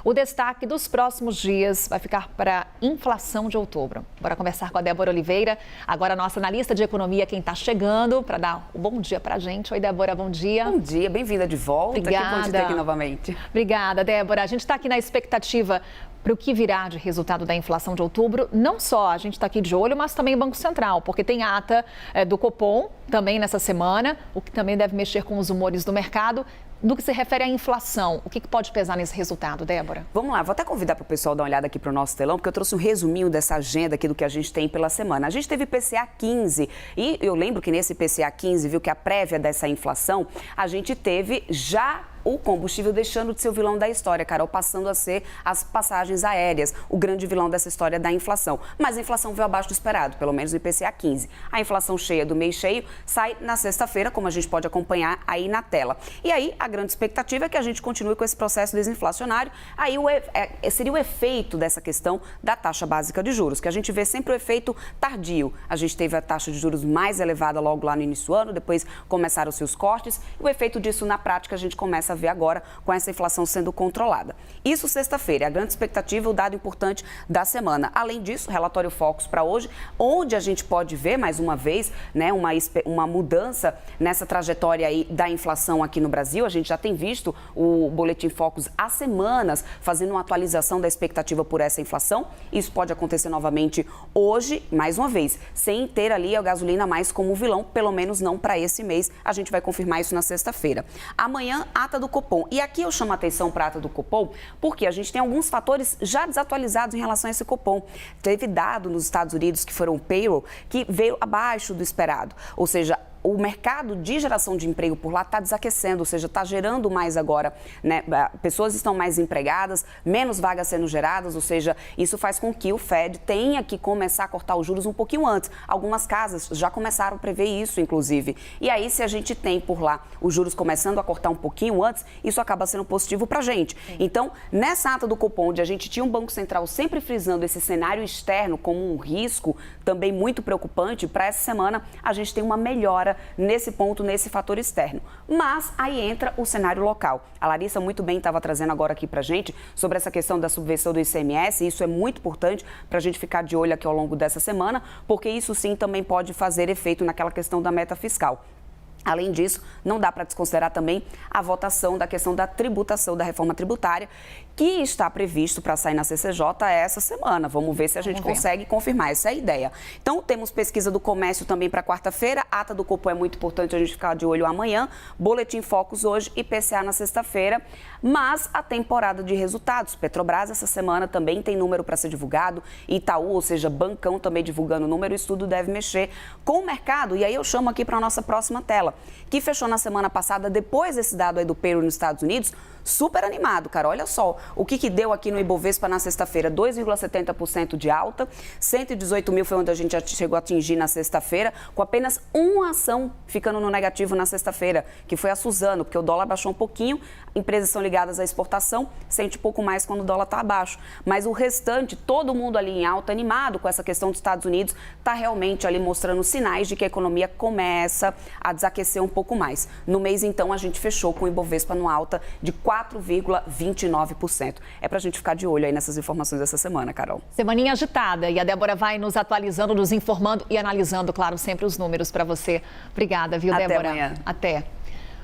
O destaque dos próximos dias vai ficar para a inflação de outubro. Bora conversar com a Débora Oliveira, agora nossa analista de economia, quem está chegando, para dar um bom dia para a gente. Oi, Débora, bom dia. Bom dia, bem-vinda de volta. Obrigada. Que bom te ter aqui novamente. Obrigada, Débora. A gente está aqui na expectativa para o que virá de resultado da inflação de outubro. Não só a gente está aqui de olho, mas também o Banco Central, porque tem ata do Copom também nessa semana, o que também deve mexer com os humores do mercado. No que se refere à inflação, o que pode pesar nesse resultado, Débora? Vamos lá, vou até convidar para o pessoal dar uma olhada aqui para o nosso telão, porque eu trouxe um resuminho dessa agenda aqui do que a gente tem pela semana. A gente teve IPCA 15 e eu lembro que nesse IPCA 15, viu que a prévia dessa inflação, a gente teve já o combustível deixando de ser o vilão da história, Carol, passando a ser as passagens aéreas, o grande vilão dessa história da inflação. Mas a inflação veio abaixo do esperado, pelo menos no IPCA 15. A inflação cheia do mês cheio sai na sexta-feira, como a gente pode acompanhar aí na tela. E aí, a grande expectativa é que a gente continue com esse processo desinflacionário. Aí seria o efeito dessa questão da taxa básica de juros, que a gente vê sempre o efeito tardio. A gente teve a taxa de juros mais elevada logo lá no início do ano, depois começaram os seus cortes. E o efeito disso na prática a gente começa a ver agora com essa inflação sendo controlada. Isso sexta-feira, a grande expectativa, o dado importante da semana. Além disso, relatório Focus para hoje, onde a gente pode ver mais uma vez, né, uma mudança nessa trajetória aí da inflação aqui no Brasil. A gente já tem visto o boletim Focus há semanas fazendo uma atualização da expectativa por essa inflação. Isso pode acontecer novamente hoje, mais uma vez, sem ter ali a gasolina mais como vilão, pelo menos não para esse mês. A gente vai confirmar isso na sexta-feira. Amanhã, ata do Copom. E aqui eu chamo a atenção para a ata do Copom, porque a gente tem alguns fatores já desatualizados em relação a esse Copom. Teve dado nos Estados Unidos, que foram o payroll, que veio abaixo do esperado. Ou seja, o mercado de geração de emprego por lá está desaquecendo, ou seja, está gerando mais agora, né? Pessoas estão mais empregadas, menos vagas sendo geradas, ou seja, isso faz com que o Fed tenha que começar a cortar os juros um pouquinho antes. Algumas casas já começaram a prever isso, inclusive. E aí, se a gente tem por lá os juros começando a cortar um pouquinho antes, isso acaba sendo positivo para a gente. Então, nessa ata do Copom, onde a gente tinha um Banco Central sempre frisando esse cenário externo como um risco também muito preocupante, para essa semana a gente tem uma melhora nesse ponto, nesse fator externo. Mas aí entra o cenário local. A Larissa muito bem estava trazendo agora aqui para a gente sobre essa questão da subvenção do ICMS, e isso é muito importante para a gente ficar de olho aqui ao longo dessa semana, porque isso sim também pode fazer efeito naquela questão da meta fiscal. Além disso, não dá para desconsiderar também a votação da questão da tributação, da reforma tributária, que está previsto para sair na CCJ essa semana. Vamos ver se a gente consegue confirmar, essa é a ideia. Então, temos pesquisa do comércio também para quarta-feira, ata do Copom é muito importante a gente ficar de olho amanhã, boletim Focus hoje e IPCA na sexta-feira, mas a temporada de resultados. Petrobras essa semana também tem número para ser divulgado, Itaú, ou seja, Bancão também divulgando o número, isso tudo deve mexer com o mercado. E aí eu chamo aqui para a nossa próxima tela, que fechou na semana passada, depois desse dado aí do payroll nos Estados Unidos, super animado, cara. Olha só o que deu aqui no Ibovespa na sexta-feira, 2,70% de alta, 118 mil foi onde a gente já chegou a atingir na sexta-feira, com apenas uma ação ficando no negativo na sexta-feira, que foi a Suzano, porque o dólar baixou um pouquinho, empresas são ligadas à exportação, sente um pouco mais quando o dólar está abaixo, mas o restante, todo mundo ali em alta, animado com essa questão dos Estados Unidos, está realmente ali mostrando sinais de que a economia começa a desaquecer um pouco mais. No mês, então, a gente fechou com o Ibovespa no alta de 4,29%. É para a gente ficar de olho aí nessas informações dessa semana, Carol. Semaninha agitada e a Débora vai nos atualizando, nos informando e analisando, claro, sempre os números para você. Obrigada, viu, Débora? Até amanhã. Até.